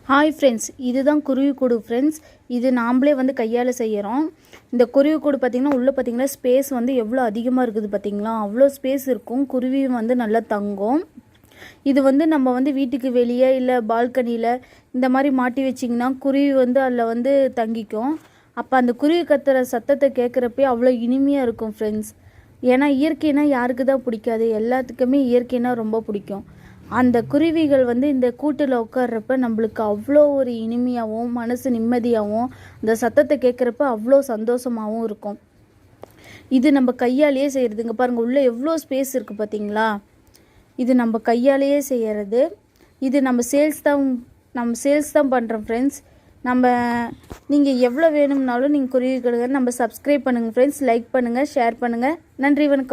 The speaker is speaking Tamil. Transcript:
ஹாய் ஃப்ரெண்ட்ஸ், இதுதான் குருவிக்கூடு ஃப்ரெண்ட்ஸ். இது நாம்ளே வந்து கையால் செய்கிறோம். இந்த குருவிக்கூடு பார்த்திங்கன்னா உள்ளே பார்த்திங்கன்னா ஸ்பேஸ் வந்து எவ்வளோ அதிகமாக இருக்குது பார்த்திங்களா, அவ்வளோ ஸ்பேஸ் இருக்கும். குருவியும் வந்து நல்லா தங்கும். இது வந்து நம்ம வந்து வீட்டுக்கு வெளியே இல்லை பால்கனியில் இந்த மாதிரி மாட்டி வச்சிங்கன்னா குருவி வந்து அதில் வந்து தங்கிக்கும். அப்போ அந்த குருவி கத்துற சத்தத்தை கேட்குறப்பே அவ்வளோ இனிமையாக இருக்கும் ஃப்ரெண்ட்ஸ். ஏன்னா இயற்கைனா யாருக்கு தான் பிடிக்காது, எல்லாத்துக்குமே இயற்கைனா ரொம்ப பிடிக்கும். அந்த குருவிகள் வந்து இந்த கூட்டில் உட்கார்றப்ப நம்மளுக்கு அவ்வளோ ஒரு இனிமையாகவும் மனசு நிம்மதியாகவும் அந்த சத்தத்தை கேட்குறப்ப அவ்வளோ சந்தோஷமாகவும் இருக்கும். இது நம்ம கையாலேயே செய்கிறதுங்க. பாருங்கள் உள்ளே எவ்வளோ ஸ்பேஸ் இருக்குது பார்த்தீங்களா. இது நம்ம கையாலேயே செய்கிறது. இது நம்ம சேல்ஸ் தான் பண்ணுறோம் ஃப்ரெண்ட்ஸ். நீங்கள் எவ்வளோ வேணும்னாலும் நீங்கள் குருவிகளுக்கு நம்ம சப்ஸ்கிரைப் பண்ணுங்கள் ஃப்ரெண்ட்ஸ். லைக் பண்ணுங்கள், ஷேர் பண்ணுங்கள். நன்றி, வணக்கம்.